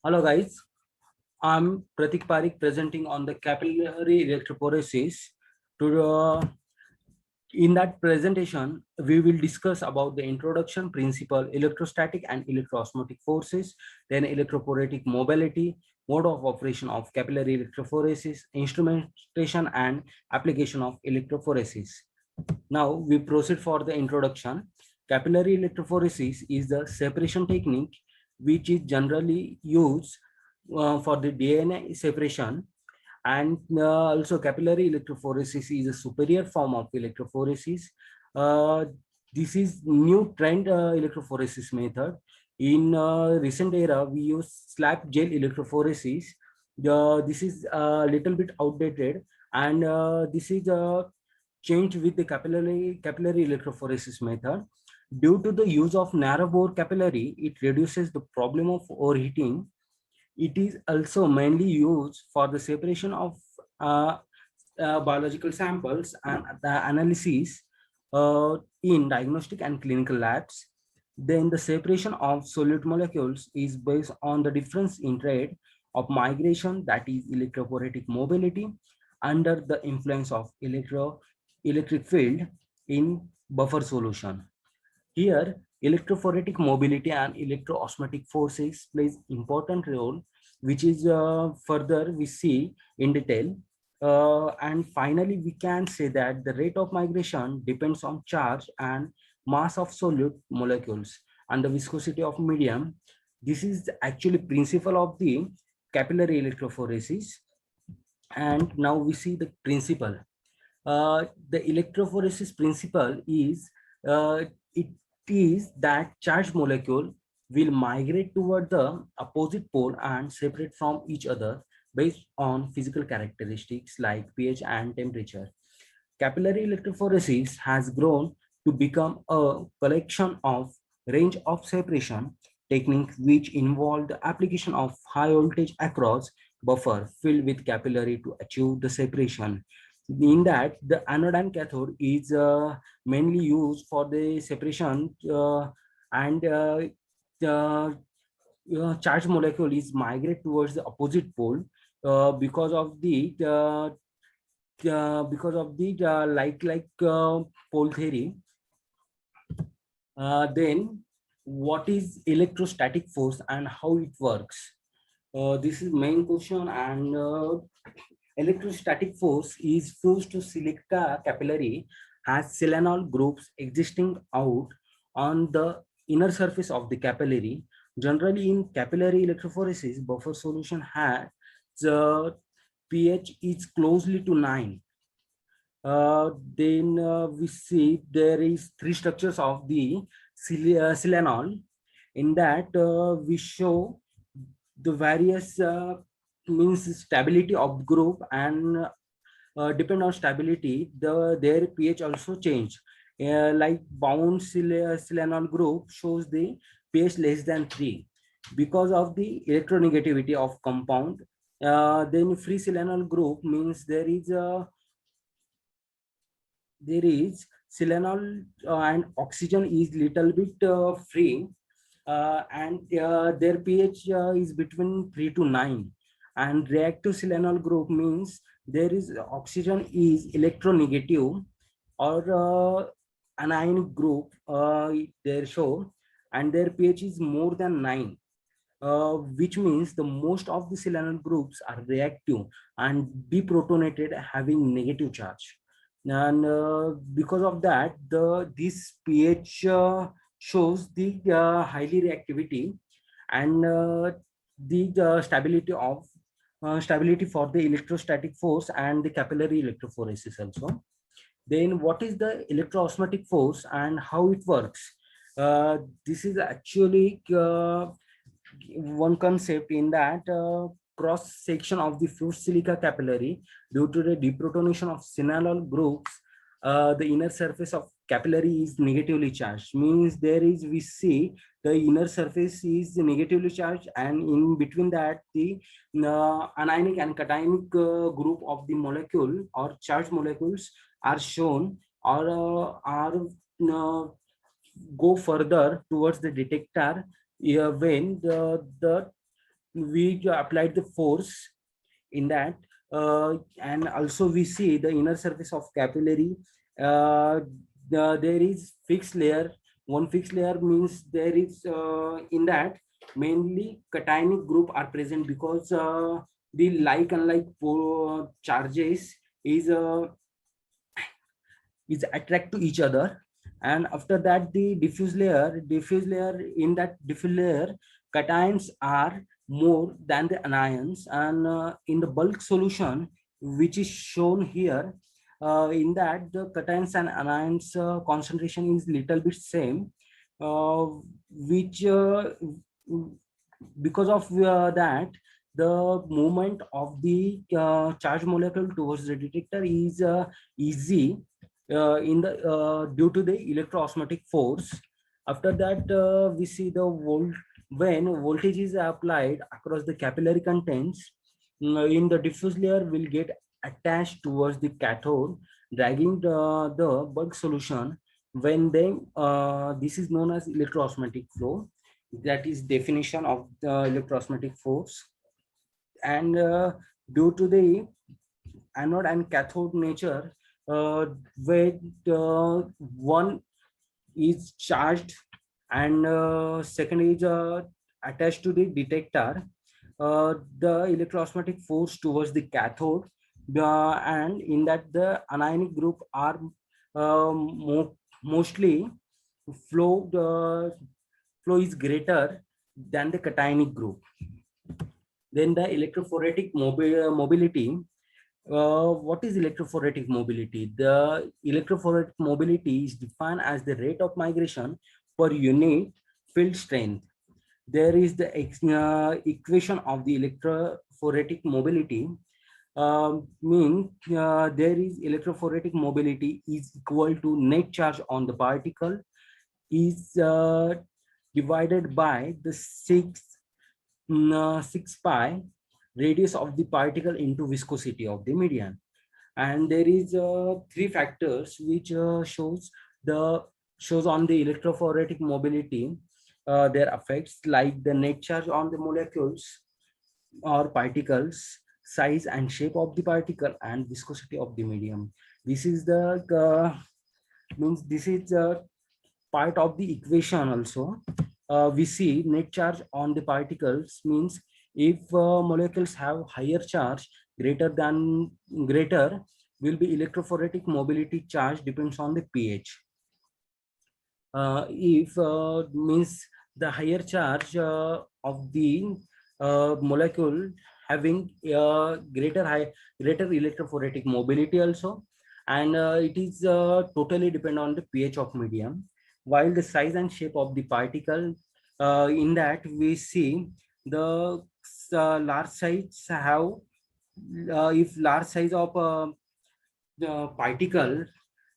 Hello guys, I'm Pratik Parik presenting on the capillary electrophoresis. To, in that presentation, we will discuss about the introduction, principle, electrostatic and electroosmotic forces, then electrophoretic mobility, mode of operation of capillary electrophoresis, instrumentation and application of electrophoresis. Now we proceed for the introduction. Capillary electrophoresis is the separation technique which is generally used for the DNA separation, and also capillary electrophoresis is a superior form of electrophoresis. Uh, this is new trend electrophoresis method. In recent era, we use slab gel electrophoresis. This is a little bit outdated, and this is changed with the capillary electrophoresis method. Due to the use of narrow bore capillary, it reduces the problem of overheating. It is also mainly used for the separation of uh, biological samples and the analysis in diagnostic and clinical labs. Then the separation of solute molecules is based on the difference in rate of migration, that is electrophoretic mobility, under the influence of electric field in buffer solution. Here, electrophoretic mobility and electroosmotic forces plays important role, which is further we see in detail. And finally, we can say that the rate of migration depends on charge and mass of solute molecules and the viscosity of medium. This is actually principle of the capillary electrophoresis. And now we see the principle. The electrophoresis principle is it is that charged molecule will migrate toward the opposite pole and separate from each other based on physical characteristics like pH and temperature. Capillary electrophoresis has grown to become a collection of range of separation techniques which involve the application of high voltage across buffer filled with capillary to achieve the separation. In that, the anode and cathode is mainly used for the separation, and the charged molecule is migrate towards the opposite pole because of the pole theory. Then what is electrostatic force and how it works? This is main question. And electrostatic force is fused to silica capillary has selenol groups existing out on the inner surface of the capillary. Generally, in capillary electrophoresis, buffer solution has the pH is closely to 9. Then we see there is three structures of the selenol. In that, we show the various means stability of group, and depend on stability, their pH also change. Like bound selenol group shows the pH less than 3 because of the electronegativity of compound. Then free selenol group means there is selenol and oxygen is little bit free, and their pH is between 3 to 9. And reactive selenol group means there is oxygen is electronegative, or anionic group they show, and their pH is more than 9, which means the most of the selenol groups are reactive and deprotonated, having negative charge. And because of that, this pH shows the highly reactivity, and the stability for the electrostatic force and the capillary electrophoresis also. Then what is the electroosmotic force and how it works? This is actually one concept in that cross section of the fused silica capillary due to the deprotonation of silanol groups. The inner surface of capillary is negatively charged, means there is we see the inner surface is negatively charged, and in between that the anionic and cationic group of the molecule or charged molecules are shown, or are uh, go further towards the detector when the we applied the force in that, and also we see the inner surface of capillary. uh, there is fixed layer. One fixed layer means there is, in that mainly cationic group are present, because the like unlike charges is attract to each other. And after that, the diffuse layer, in that diffuse layer, cations are more than the anions. And in the bulk solution, which is shown here, in that the cations and anions concentration is little bit same, uh, which because of that, the movement of the charge molecule towards the detector is easy, in the due to the electroosmotic force. After that, we see the when voltage is applied across the capillary contents, in the diffuse layer will get attached towards the cathode, dragging the bulk solution. When they this is known as electroosmotic flow. That is definition of the electroosmotic force. And due to the anode and cathode nature, where one is charged and second is attached to the detector, the electroosmotic force towards the cathode, and in that the anionic group are mostly flow the flow is greater than the cationic group. Then the electrophoretic mobility. What is electrophoretic mobility? The electrophoretic mobility is defined as the rate of migration per unit field strength. There is the equation of the electrophoretic mobility. Mean there is electrophoretic mobility is equal to net charge on the particle is divided by the 6 pi radius of the particle into viscosity of the medium. And there is three factors which shows on the electrophoretic mobility, their effects, like the net charge on the molecules or particles, size and shape of the particle, and viscosity of the medium. This is the means this is part of the equation also. We see net charge on the particles means if molecules have higher charge, greater will be electrophoretic mobility. Charge depends on the pH. If means the higher charge of the molecule having greater electrophoretic mobility also. And it is totally depend on the pH of medium. While the size and shape of the particle, in that we see the large size have, if large size of the particle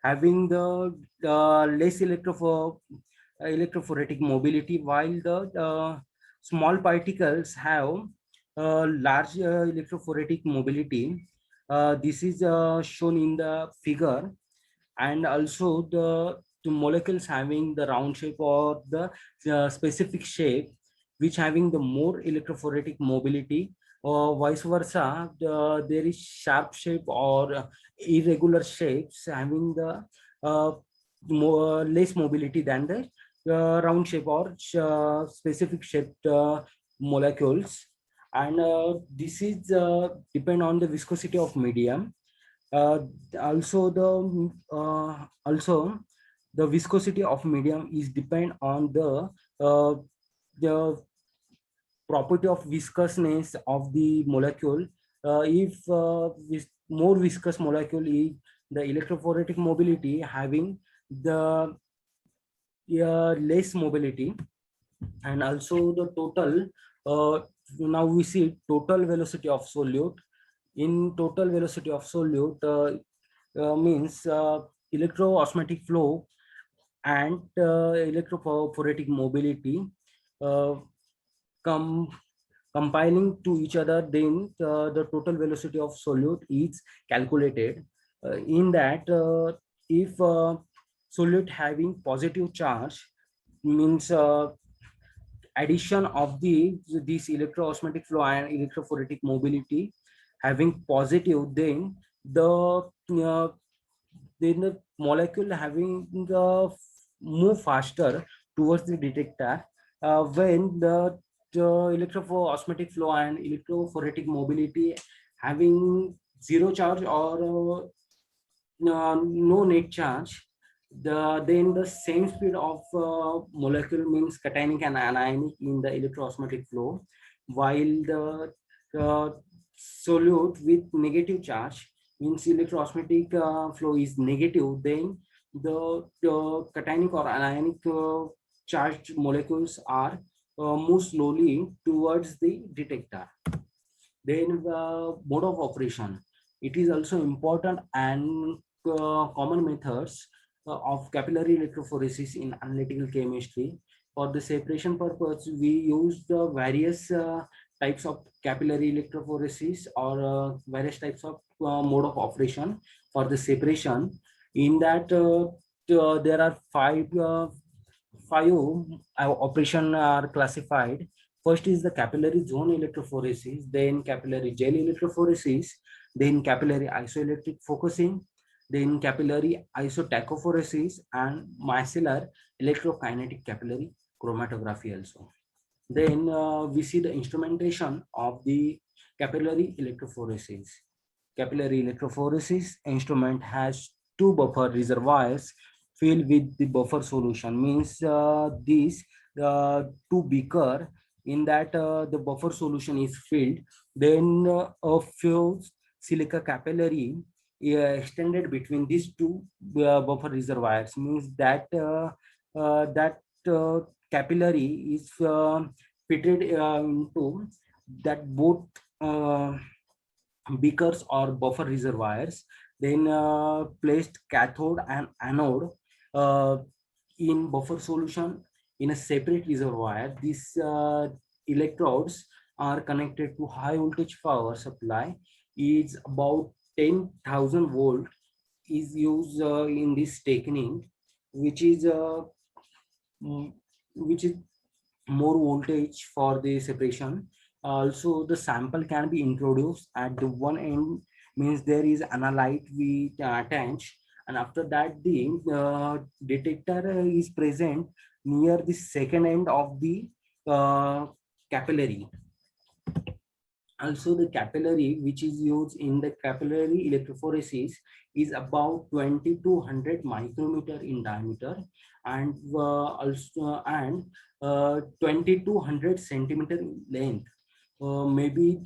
having the less electrophoretic mobility, while the small particles have large electrophoretic mobility. This is shown in the figure. And also the molecules having the round shape or the specific shape, which having the more electrophoretic mobility, or vice versa, there is sharp shape or irregular shapes having the more less mobility than the round shape or specific shaped molecules. And this is depend on the viscosity of medium. uh, also the viscosity of medium is depend on the property of viscousness of the molecule. If more viscous molecule is the electrophoretic mobility having the less mobility. And also the total, now we see total velocity of solute. In total velocity of solute, means electroosmotic flow and electrophoretic mobility uh, com compiling to each other. Then the total velocity of solute is calculated. In that, if solute having positive charge, means addition of the this electroosmotic flow and electrophoretic mobility having positive, uh, then the molecule having move faster towards the detector when the electroosmotic flow and electrophoretic mobility having zero charge or no net charge. Then the same speed of molecule means cationic and anionic in the electroosmotic flow, while the uh, solute with negative charge means electroosmotic flow is negative, then the cationic or anionic charged molecules are move slowly towards the detector. Then the mode of operation. It is also important and common methods of capillary electrophoresis in analytical chemistry. For the separation purpose, we use the various types of capillary electrophoresis or various types of mode of operation for the separation. In that, there are five operation are classified. First is the capillary zone electrophoresis, then capillary gel electrophoresis, then capillary isoelectric focusing, then capillary isotachophoresis, and micellar electrokinetic capillary chromatography also. Then we see the instrumentation of the capillary electrophoresis. Capillary electrophoresis instrument has two buffer reservoirs filled with the buffer solution. Means these two beaker in that the buffer solution is filled. Then a few silica capillary extended between these two buffer reservoirs. Means that that capillary is fitted into that both beakers or buffer reservoirs, then placed cathode and anode uh, in buffer solution in a separate reservoir. These electrodes are connected to high voltage power supply. Is about 10,000 volt is used in this technique, which is mm, which is more voltage for the separation. Also, the sample can be introduced at the one end, means there is analyte we attach, and after that the detector is present near the second end of the uh, capillary. Also, the capillary which is used in the capillary electrophoresis is about 20 to 100 micrometer in diameter, and also and 20 to 100 centimeter in length. Maybe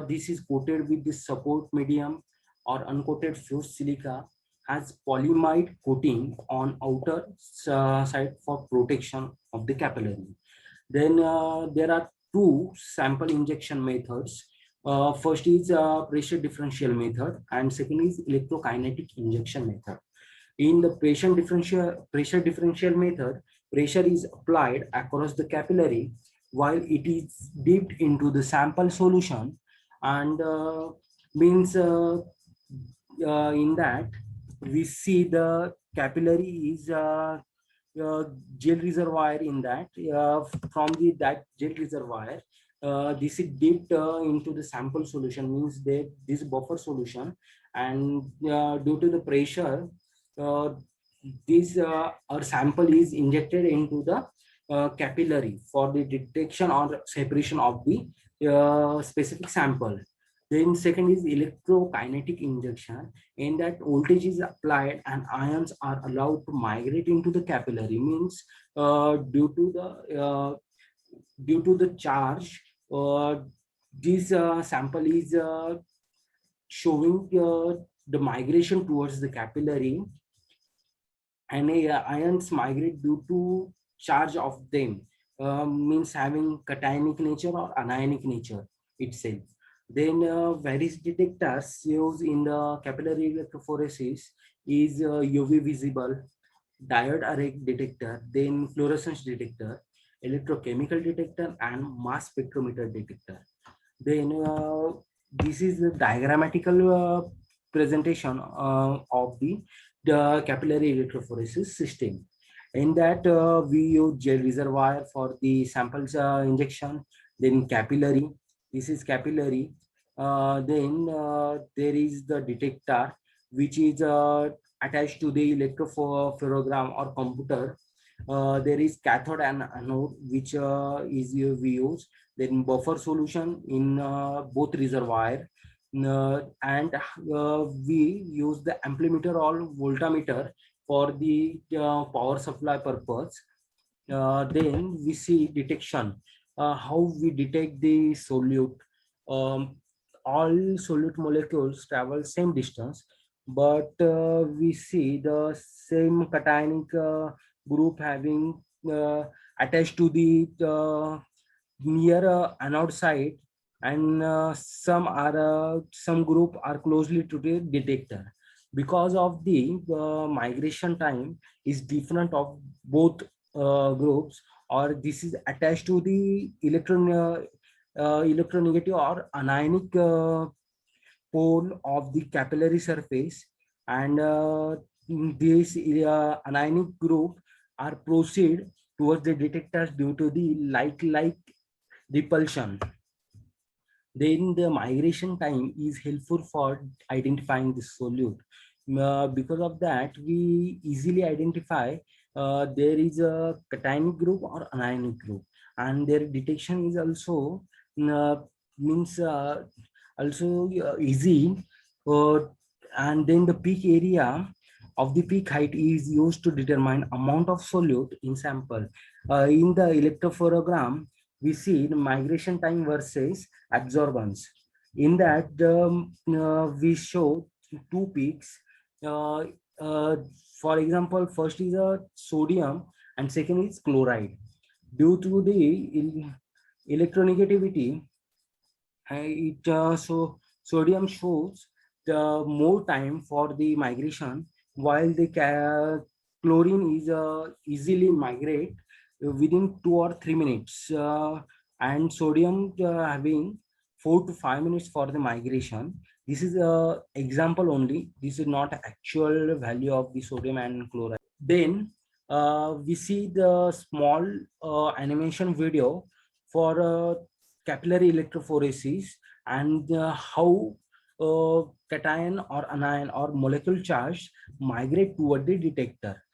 this is coated with the support medium or uncoated fused silica, has polyimide coating on outer side for protection of the capillary. Then there are two sample injection methods. First is pressure differential method, and second is electrokinetic injection method. In the pressure differential method, pressure is applied across the capillary while it is dipped into the sample solution, and means in that we see the capillary is gel reservoir. In that from the that gel reservoir, this is dipped into the sample solution, means that this buffer solution, and due to the pressure, uh, this our sample is injected into the capillary for the detection or separation of the specific sample. Then second is electrokinetic injection. In that, voltage is applied and ions are allowed to migrate into the capillary. Means due to the charge, this sample is showing the migration towards the capillary, and ions migrate due to charge of them, means having cationic nature or anionic nature itself. Then various detectors used in the capillary electrophoresis is UV visible, diode array detector, then fluorescence detector, electrochemical detector, and mass spectrometer detector. Then this is the diagrammatical presentation of the capillary electrophoresis system. In that, we use gel reservoir for the samples injection, then capillary. This is capillary. Then there is the detector, which is attached to the electrophoregram or computer. There is cathode and anode, which we use. Then buffer solution in both reservoir. And we use the amplimeter or voltmeter for the power supply purpose. Then we see detection, how we detect the solute. Um, all solute molecules travel same distance, but we see the same cationic group having attached to the near anode side, and some group are closely to the detector. Because of the migration time is different of both groups, or this is attached to the electronegative or anionic pole of the capillary surface, and this anionic group are proceed towards the detectors due to the light repulsion. Then the migration time is helpful for identifying the solute. Because of that, we easily identify there is a cationic group or anionic group, and their detection is also uh, means also easy. uh, and then the peak area of the peak height is used to determine amount of solute in sample. In the electrophoregram, we see the migration time versus absorbance. In that, we show two peaks. Uh, uh, for example, first is a sodium and second is chloride. Due to the electronegativity, sodium shows the more time for the migration, while the chlorine is easily migrate within 2 or 3 minutes, and sodium having 4 to 5 minutes for the migration. This is a example only. This is not actual value of the sodium and chloride. Then we see the small animation video for capillary electrophoresis, and how cation or anion or molecule charge migrate toward the detector.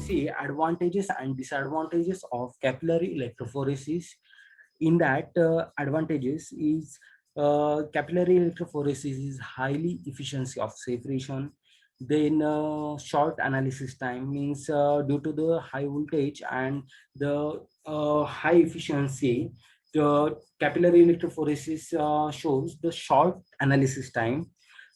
See advantages and disadvantages of capillary electrophoresis. in that advantages is capillary electrophoresis is highly efficiency of separation. Then short analysis time means due to the high voltage and the high efficiency, the capillary electrophoresis shows the short analysis time.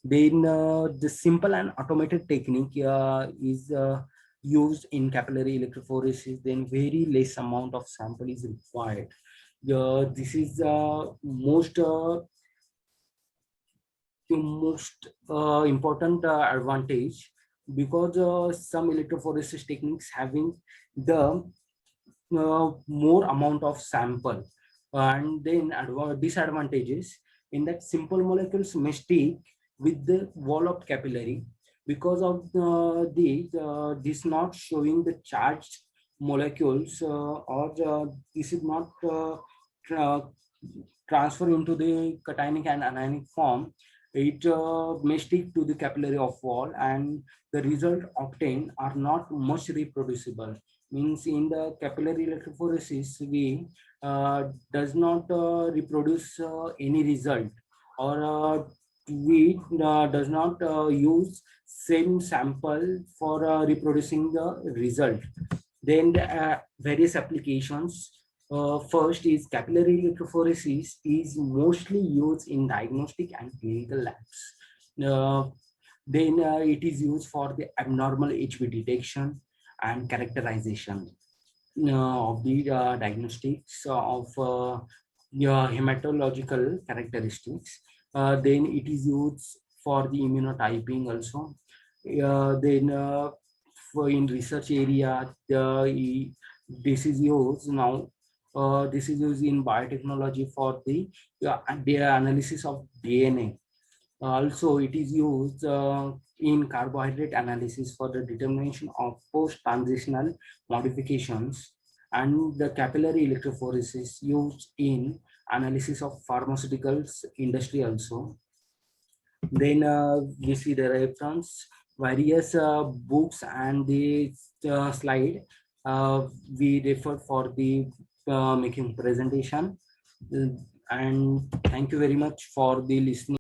Then the simple and automated technique is used in capillary electrophoresis. Then very less amount of sample is required. This is most important advantage, because some electrophoresis techniques having the more amount of sample. And then disadvantages in that simple molecules may stick with the wall of capillary, because of this not showing the charged molecules, or this is not tra- transfer into the cationic and anionic form. It may stick to the capillary of wall, and the result obtained are not much reproducible. Means in the capillary electrophoresis, we does not reproduce any result, or we does not use same sample for reproducing the result. Then the various applications. First is capillary electrophoresis is mostly used in diagnostic and clinical labs. Then it is used for the abnormal HB detection and characterization of the diagnostics of hematological characteristics. Then it is used for the immunotyping also. Then for in research area, this is used now. This is used in biotechnology for the analysis of DNA. Also, it is used in carbohydrate analysis for the determination of post-transitional modifications, and the capillary electrophoresis used in analysis of pharmaceuticals industry also. Then we see the reference, various books and the slide we refer for the making presentation. And thank you very much for the listening.